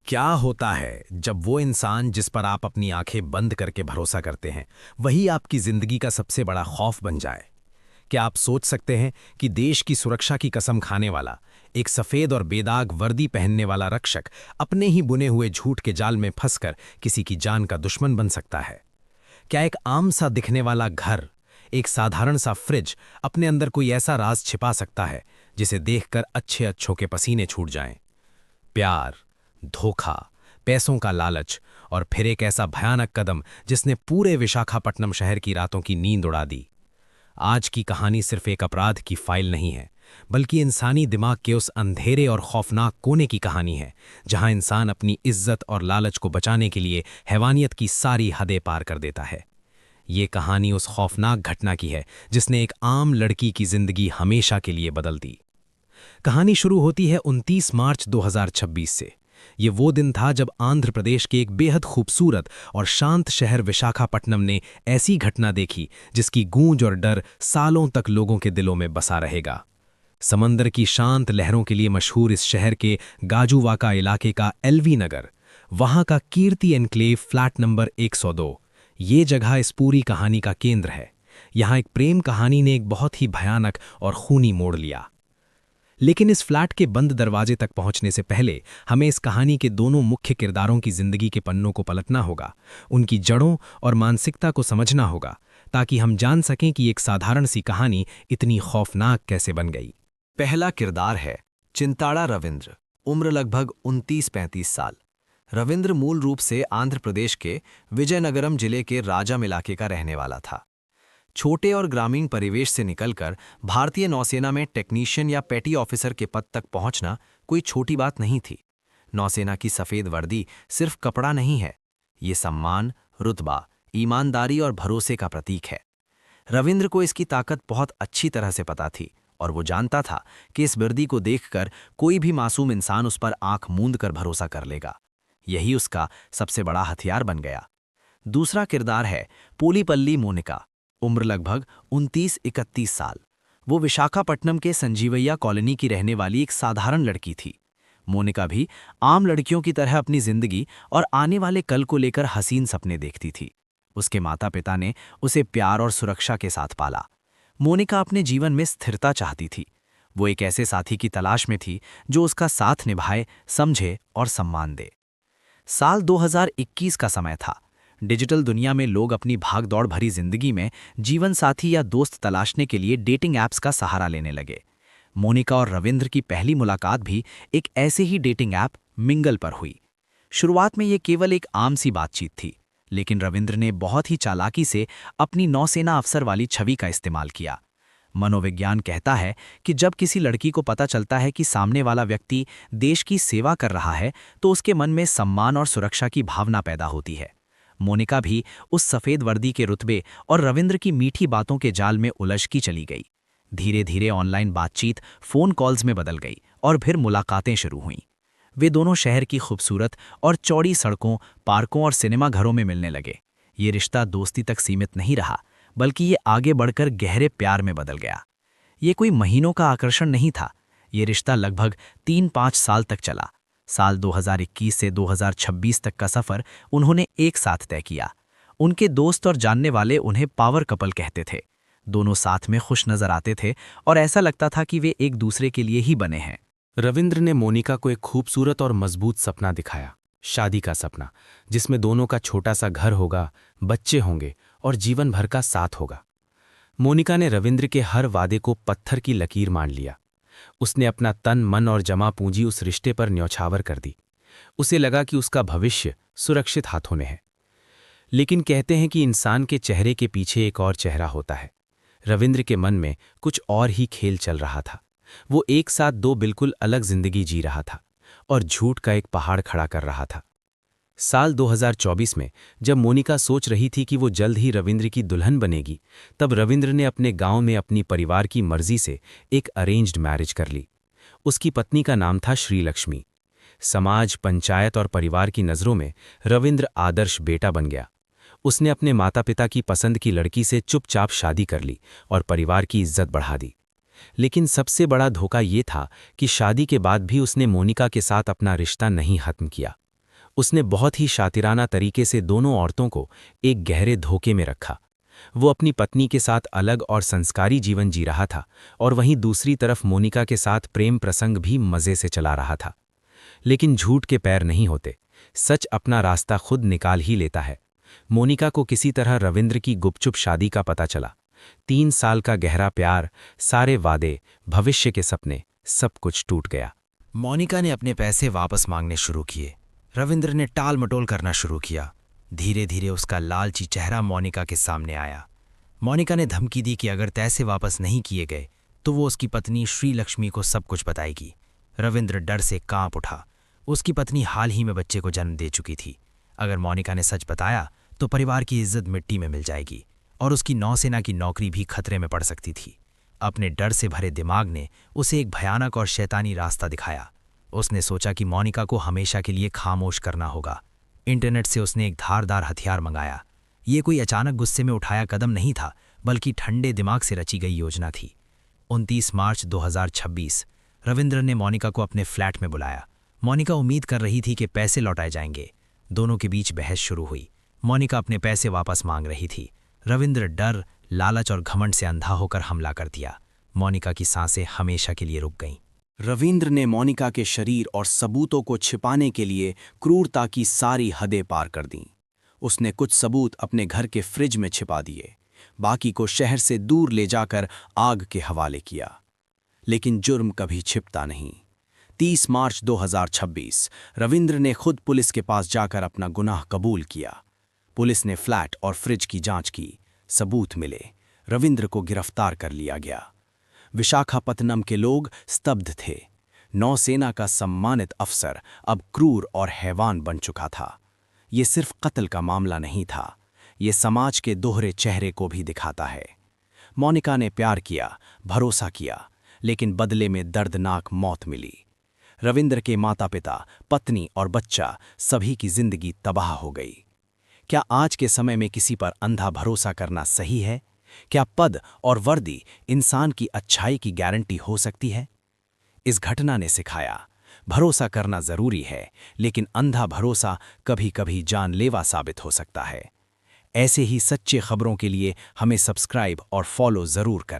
क्या होता है जब वो इंसान जिस पर आप अपनी आंखें बंद करके भरोसा करते हैं वही आपकी जिंदगी का सबसे बड़ा खौफ बन जाए? क्या आप सोच सकते हैं कि देश की सुरक्षा की कसम खाने वाला एक सफेद और बेदाग वर्दी पहनने वाला रक्षक अपने ही बुने हुए झूठ के जाल में फंसकर किसी की जान का दुश्मन बन सकता है? क्या एक आम सा दिखने वाला घर, एक साधारण सा फ्रिज अपने अंदर कोई ऐसा राज छिपा सकता है जिसे देखकर अच्छे अच्छों के पसीने छूट जाएं? प्यार, धोखा, पैसों का लालच और फिर एक ऐसा भयानक कदम जिसने पूरे विशाखापट्टनम शहर की रातों की नींद उड़ा दी। आज की कहानी सिर्फ एक अपराध की फाइल नहीं है, बल्कि इंसानी दिमाग के उस अंधेरे और खौफनाक कोने की कहानी है जहां इंसान अपनी इज्जत और लालच को बचाने के लिए हैवानियत की सारी हदें पार कर देता है। ये कहानी उस खौफनाक घटना की है जिसने एक आम लड़की की जिंदगी हमेशा के लिए बदल दी। कहानी शुरू होती है 29 मार्च 2026 से। ये वो दिन था जब आंध्र प्रदेश के एक बेहद खूबसूरत और शांत शहर विशाखापट्टनम ने ऐसी घटना देखी जिसकी गूंज और डर सालों तक लोगों के दिलों में बसा रहेगा। समंदर की शांत लहरों के लिए मशहूर इस शहर के गाजूवाका इलाके का एलवी नगर, वहां का कीर्ति एनक्लेव फ्लैट नंबर 102, ये जगह इस पूरी कहानी का केंद्र है। यहाँ एक प्रेम कहानी ने एक बहुत ही भयानक और खूनी मोड़ लिया। लेकिन इस फ्लैट के बंद दरवाजे तक पहुंचने से पहले हमें इस कहानी के दोनों मुख्य किरदारों की जिंदगी के पन्नों को पलटना होगा, उनकी जड़ों और मानसिकता को समझना होगा, ताकि हम जान सकें कि एक साधारण सी कहानी इतनी खौफनाक कैसे बन गई। पहला किरदार है चिंताड़ा रविंद्र, उम्र लगभग 29-35 साल। रविंद्र मूल रूप से आंध्र प्रदेश के विजयनगरम जिले के राजम इलाके का रहने वाला था। छोटे और ग्रामीण परिवेश से निकलकर भारतीय नौसेना में टेक्नीशियन या पेटी ऑफिसर के पद तक पहुंचना कोई छोटी बात नहीं थी। नौसेना की सफ़ेद वर्दी सिर्फ कपड़ा नहीं है, ये सम्मान, रुतबा, ईमानदारी और भरोसे का प्रतीक है। रविंद्र को इसकी ताकत बहुत अच्छी तरह से पता थी और वो जानता था कि इस वर्दी को देखकर कोई भी मासूम इंसान उस पर आंख मूंद कर भरोसा कर लेगा। यही उसका सबसे बड़ा हथियार बन गया। दूसरा किरदार है पोलीपल्ली मोनिका, उम्र लगभग 29-31 साल। वो विशाखापट्टनम के संजीवैया कॉलोनी की रहने वाली एक साधारण लड़की थी। मोनिका भी आम लड़कियों की तरह अपनी जिंदगी और आने वाले कल को लेकर हसीन सपने देखती थी। उसके माता पिता ने उसे प्यार और सुरक्षा के साथ पाला। मोनिका अपने जीवन में स्थिरता चाहती थी। वो एक ऐसे साथी की तलाश में थी जो उसका साथ निभाए, समझे और सम्मान दे। साल 2021 का समय था। डिजिटल दुनिया में लोग अपनी भागदौड़ भरी जिंदगी में जीवन साथी या दोस्त तलाशने के लिए डेटिंग ऐप्स का सहारा लेने लगे। मोनिका और रविंद्र की पहली मुलाकात भी एक ऐसे ही डेटिंग ऐप मिंगल पर हुई। शुरुआत में ये केवल एक आम सी बातचीत थी, लेकिन रविंद्र ने बहुत ही चालाकी से अपनी नौसेना अफसर वाली छवि का इस्तेमाल किया। मनोविज्ञान कहता है कि जब किसी लड़की को पता चलता है कि सामने वाला व्यक्ति देश की सेवा कर रहा है, तो उसके मन में सम्मान और सुरक्षा की भावना पैदा होती है। मोनिका भी उस सफ़ेद वर्दी के रुतबे और रविंद्र की मीठी बातों के जाल में उलझती चली गई। धीरे धीरे ऑनलाइन बातचीत फ़ोन कॉल्स में बदल गई और फिर मुलाकातें शुरू हुईं। वे दोनों शहर की खूबसूरत और चौड़ी सड़कों, पार्कों और सिनेमा घरों में मिलने लगे। ये रिश्ता दोस्ती तक सीमित नहीं रहा, बल्कि ये आगे बढ़कर गहरे प्यार में बदल गया। ये कोई महीनों का आकर्षण नहीं था, ये रिश्ता लगभग 3-5 साल तक चला। साल 2021 से 2026 तक का सफ़र उन्होंने एक साथ तय किया। उनके दोस्त और जानने वाले उन्हें पावर कपल कहते थे। दोनों साथ में खुश नजर आते थे और ऐसा लगता था कि वे एक दूसरे के लिए ही बने हैं। रविंद्र ने मोनिका को एक खूबसूरत और मजबूत सपना दिखाया, शादी का सपना, जिसमें दोनों का छोटा सा घर होगा, बच्चे होंगे और जीवन भर का साथ होगा। मोनिका ने रविंद्र के हर वादे को पत्थर की लकीर मान लिया। उसने अपना तन, मन और जमा पूंजी उस रिश्ते पर न्यौछावर कर दी। उसे लगा कि उसका भविष्य सुरक्षित हाथों में है। लेकिन कहते हैं कि इंसान के चेहरे के पीछे एक और चेहरा होता है। रविंद्र के मन में कुछ और ही खेल चल रहा था। वो एक साथ दो बिल्कुल अलग जिंदगी जी रहा था और झूठ का एक पहाड़ खड़ा कर रहा था। साल 2024 में जब मोनिका सोच रही थी कि वो जल्द ही रविंद्र की दुल्हन बनेगी, तब रविंद्र ने अपने गांव में अपनी परिवार की मर्जी से एक अरेंज्ड मैरिज कर ली। उसकी पत्नी का नाम था श्रीलक्ष्मी। समाज, पंचायत और परिवार की नज़रों में रविंद्र आदर्श बेटा बन गया। उसने अपने माता पिता की पसंद की लड़की से चुपचाप शादी कर ली और परिवार की इज्जत बढ़ा दी। लेकिन सबसे बड़ा धोखा ये था कि शादी के बाद भी उसने मोनिका के साथ अपना रिश्ता नहीं खत्म किया। उसने बहुत ही शातिराना तरीके से दोनों औरतों को एक गहरे धोखे में रखा। वो अपनी पत्नी के साथ अलग और संस्कारी जीवन जी रहा था और वहीं दूसरी तरफ मोनिका के साथ प्रेम प्रसंग भी मज़े से चला रहा था। लेकिन झूठ के पैर नहीं होते, सच अपना रास्ता खुद निकाल ही लेता है। मोनिका को किसी तरह रविंद्र की गुपचुप शादी का पता चला। 3 साल का गहरा प्यार, सारे वादे, भविष्य के सपने, सब कुछ टूट गया। मोनिका ने अपने पैसे वापस मांगने शुरू किए। रविंद्र ने टाल मटोल करना शुरू किया। धीरे धीरे उसका लालची चेहरा मोनिका के सामने आया। मोनिका ने धमकी दी कि अगर पैसे वापस नहीं किए गए तो वो उसकी पत्नी श्रीलक्ष्मी को सब कुछ बताएगी। रविंद्र डर से कांप उठा। उसकी पत्नी हाल ही में बच्चे को जन्म दे चुकी थी। अगर मोनिका ने सच बताया तो परिवार की इज्जत मिट्टी में मिल जाएगी और उसकी नौसेना की नौकरी भी खतरे में पड़ सकती थी। अपने डर से भरे दिमाग ने उसे एक भयानक और शैतानी रास्ता दिखाया। उसने सोचा कि मोनिका को हमेशा के लिए खामोश करना होगा। इंटरनेट से उसने एक धारदार हथियार मंगाया। ये कोई अचानक गुस्से में उठाया कदम नहीं था, बल्कि ठंडे दिमाग से रची गई योजना थी। 29 मार्च 2026 रविंद्र ने मोनिका को अपने फ्लैट में बुलाया। मोनिका उम्मीद कर रही थी कि पैसे लौटाए जाएंगे। दोनों के बीच बहस शुरू हुई। मोनिका अपने पैसे वापस मांग रही थी। रविंद्र डर, लालच और घमंड से अंधा होकर हमला कर दिया। मोनिका की सांसें हमेशा के लिए रुक गईं। रविंद्र ने मोनिका के शरीर और सबूतों को छिपाने के लिए क्रूरता की सारी हदें पार कर दीं। उसने कुछ सबूत अपने घर के फ्रिज में छिपा दिए, बाकी को शहर से दूर ले जाकर आग के हवाले किया। लेकिन जुर्म कभी छिपता नहीं। 30 मार्च 2026 रविंद्र ने खुद पुलिस के पास जाकर अपना गुनाह कबूल किया। पुलिस ने फ्लैट और फ्रिज की जांच की, सबूत मिले। रविंद्र को गिरफ्तार कर लिया गया। विशाखापत्तनम के लोग स्तब्ध थे। नौसेना का सम्मानित अफसर अब क्रूर और हैवान बन चुका था। ये सिर्फ कत्ल का मामला नहीं था, ये समाज के दोहरे चेहरे को भी दिखाता है। मोनिका ने प्यार किया, भरोसा किया, लेकिन बदले में दर्दनाक मौत मिली। रविंद्र के माता पिता, पत्नी और बच्चा सभी की जिंदगी तबाह हो गई। क्या आज के समय में किसी पर अंधा भरोसा करना सही है? क्या पद और वर्दी इंसान की अच्छाई की गारंटी हो सकती है? इस घटना ने सिखाया, भरोसा करना जरूरी है, लेकिन अंधा भरोसा कभी-कभी जानलेवा साबित हो सकता है। ऐसे ही सच्चे खबरों के लिए हमें सब्सक्राइब और फॉलो जरूर करें।